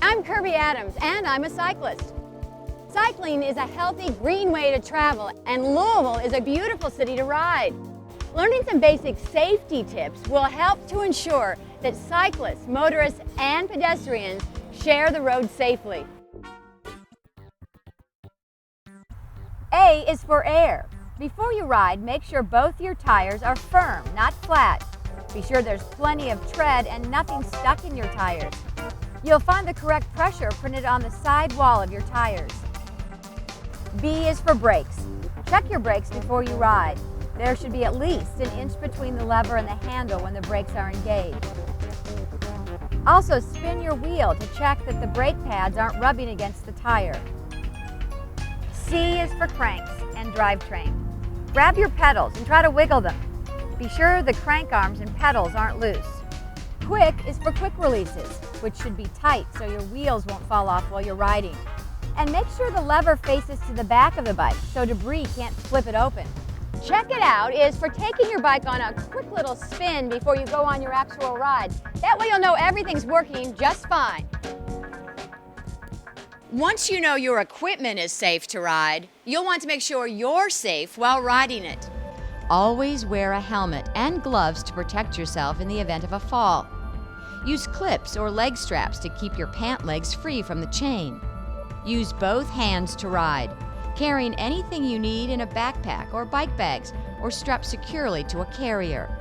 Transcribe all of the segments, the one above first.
I'm Kirby Adams, and I'm a cyclist. Cycling is a healthy, green way to travel, and Louisville is a beautiful city to ride. Learning some basic safety tips will help to ensure that cyclists, motorists, and pedestrians share the road safely. A is for air. Before you ride, make sure both your tires are firm, not flat. Be sure there's plenty of tread and nothing stuck in your tires. You'll find the correct pressure printed on the side wall of your tires. B is for brakes. Check your brakes before you ride. There should be at least an inch between the lever and the handle when the brakes are engaged. Also, spin your wheel to check that the brake pads aren't rubbing against the tire. C is for cranks and drivetrain. Grab your pedals and try to wiggle them. Be sure the crank arms and pedals aren't loose. Quick is for quick releases, which should be tight so your wheels won't fall off while you're riding. And make sure the lever faces to the back of the bike so debris can't flip it open. Check it out is for taking your bike on a quick little spin before you go on your actual ride. That way you'll know everything's working just fine. Once you know your equipment is safe to ride, you'll want to make sure you're safe while riding it. Always wear a helmet and gloves to protect yourself in the event of a fall. Use clips or leg straps to keep your pant legs free from the chain. Use both hands to ride, carrying anything you need in a backpack or bike bags or strapped securely to a carrier.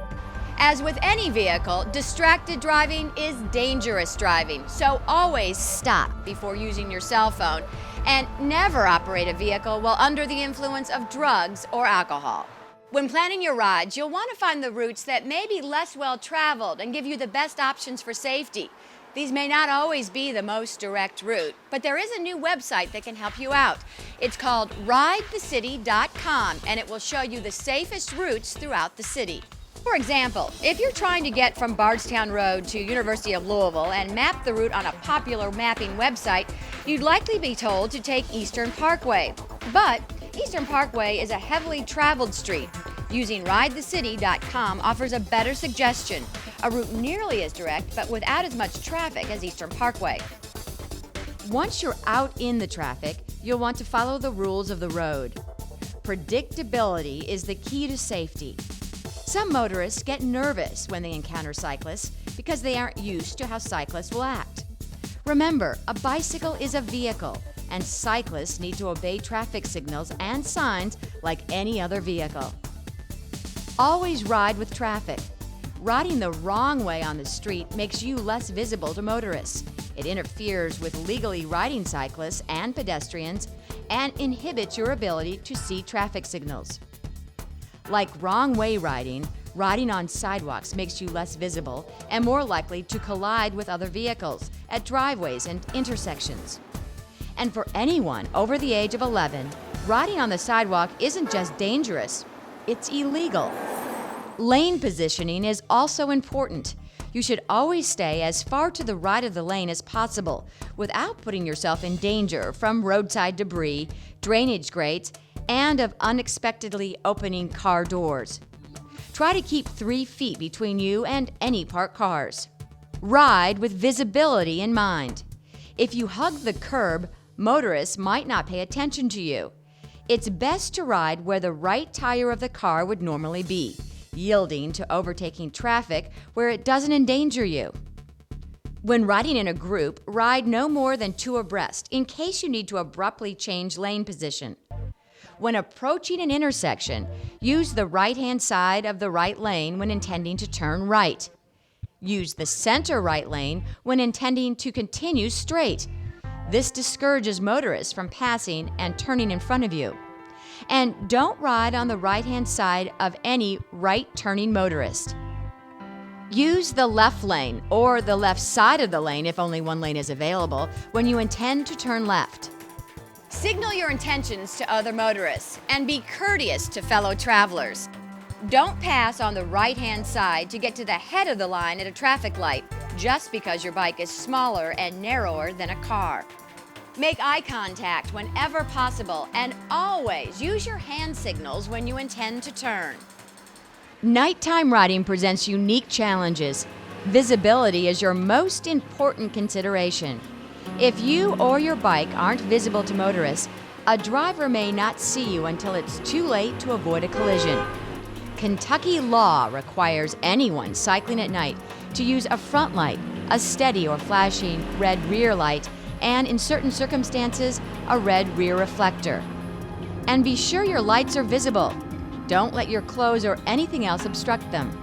As with any vehicle, distracted driving is dangerous driving, so always stop before using your cell phone and never operate a vehicle while under the influence of drugs or alcohol. When planning your rides, you'll want to find the routes that may be less well traveled and give you the best options for safety. These may not always be the most direct route, but there is a new website that can help you out. It's called ridethecity.com, and it will show you the safest routes throughout the city. For example, if you're trying to get from Bardstown Road to University of Louisville and map the route on a popular mapping website, you'd likely be told to take Eastern Parkway. But Eastern Parkway is a heavily traveled street. Using ridethecity.com offers a better suggestion, a route nearly as direct but without as much traffic as Eastern Parkway. Once you're out in the traffic, you'll want to follow the rules of the road. Predictability is the key to safety. Some motorists get nervous when they encounter cyclists because they aren't used to how cyclists will act. Remember, a bicycle is a vehicle, and cyclists need to obey traffic signals and signs like any other vehicle. Always ride with traffic. Riding the wrong way on the street makes you less visible to motorists. It interferes with legally riding cyclists and pedestrians and inhibits your ability to see traffic signals. Like wrong way riding, riding on sidewalks makes you less visible and more likely to collide with other vehicles at driveways and intersections. And for anyone over the age of 11, riding on the sidewalk isn't just dangerous, it's illegal. Lane positioning is also important. You should always stay as far to the right of the lane as possible without putting yourself in danger from roadside debris, drainage grates, and of unexpectedly opening car doors. Try to keep 3 feet between you and any parked cars. Ride with visibility in mind. If you hug the curb, motorists might not pay attention to you. It's best to ride where the right tire of the car would normally be, yielding to overtaking traffic where it doesn't endanger you. When riding in a group, ride no more than 2 abreast in case you need to abruptly change lane position. When approaching an intersection, use the right-hand side of the right lane when intending to turn right. Use the center right lane when intending to continue straight. This discourages motorists from passing and turning in front of you. And don't ride on the right-hand side of any right-turning motorist. Use the left lane or the left side of the lane if only one lane is available when you intend to turn left. Signal your intentions to other motorists and be courteous to fellow travelers. Don't pass on the right-hand side to get to the head of the line at a traffic light just because your bike is smaller and narrower than a car. Make eye contact whenever possible and always use your hand signals when you intend to turn. Nighttime riding presents unique challenges. Visibility is your most important consideration. If you or your bike aren't visible to motorists, a driver may not see you until it's too late to avoid a collision. Kentucky law requires anyone cycling at night to use a front light, a steady or flashing red rear light, and in certain circumstances, a red rear reflector. And be sure your lights are visible. Don't let your clothes or anything else obstruct them.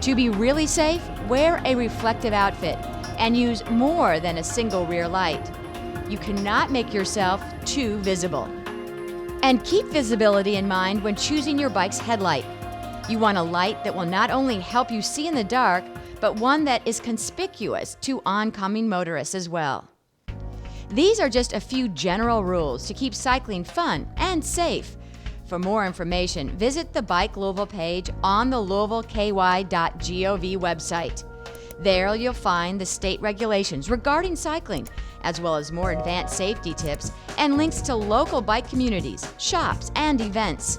To be really safe, wear a reflective outfit and use more than a single rear light. You cannot make yourself too visible. And keep visibility in mind when choosing your bike's headlight. You want a light that will not only help you see in the dark, but one that is conspicuous to oncoming motorists as well. These are just a few general rules to keep cycling fun and safe. For more information, visit the Bike Louisville page on the louisvilleky.gov website. There you'll find the state regulations regarding cycling, as well as more advanced safety tips and links to local bike communities, shops, and events.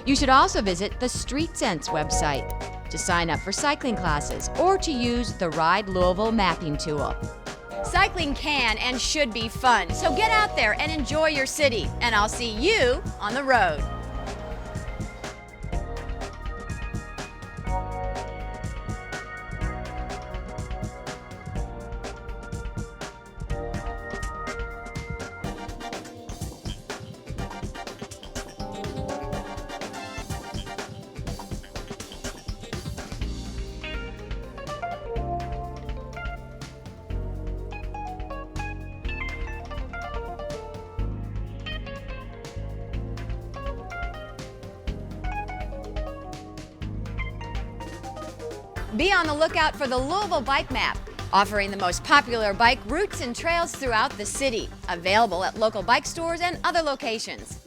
You should also visit the StreetSense website to sign up for cycling classes or to use the Ride Louisville mapping tool. Cycling can and should be fun, so get out there and enjoy your city, and I'll see you on the road. Be on the lookout for the Louisville Bike Map, offering the most popular bike routes and trails throughout the city, available at local bike stores and other locations.